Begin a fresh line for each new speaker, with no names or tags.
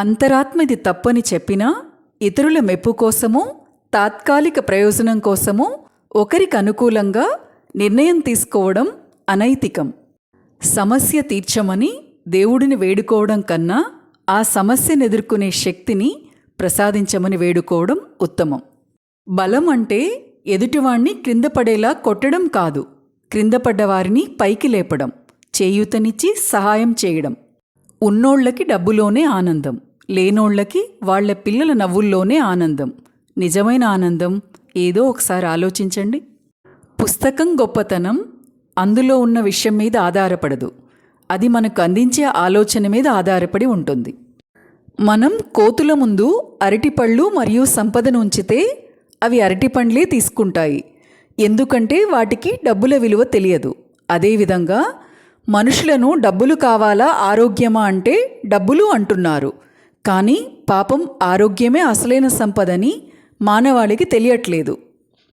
అంతరాత్మ ఇది తప్పని చెప్పినా ఇతరుల మెప్పు కోసమో తాత్కాలిక ప్రయోజనం కోసమో ఒకరికి అనుకూలంగా నిర్ణయం తీసుకోవడం అనైతికం. సమస్య తీర్చమని దేవుడిని వేడుకోవడం కన్నా ఆ సమస్యను ఎదుర్కొనే శక్తిని ప్రసాదించమని వేడుకోవడం ఉత్తమం. బలం అంటే ఎదుటివాణ్ణి క్రింద పడేలా కొట్టడం కాదు, క్రింద పడ్డవారిని పైకి లేపడం, చేయూతనిచ్చి సహాయం చేయడం. ఉన్నోళ్లకి డబ్బులోనే ఆనందం, లేనోళ్లకి వాళ్ల పిల్లల నవ్వుల్లోనే ఆనందం. నిజమైన ఆనందం ఏదో ఒకసారి ఆలోచించండి. పుస్తకం గొప్పతనం అందులో ఉన్న విషయం మీద ఆధారపడదు, అది మనకు అందించే ఆలోచన మీద ఆధారపడి ఉంటుంది. మనం కోతుల ముందు అరటిపళ్ళు మరియు సంపదను ఉంచితే అవి అరటిపండ్లే తీసుకుంటాయి, ఎందుకంటే వాటికి డబ్బుల విలువ తెలియదు. అదేవిధంగా మనుషులను డబ్బులు కావాలా ఆరోగ్యమా అంటే డబ్బులు అంటున్నారు, కానీ పాపం ఆరోగ్యమే అసలైన సంపదని మానవాళికి తెలియట్లేదు.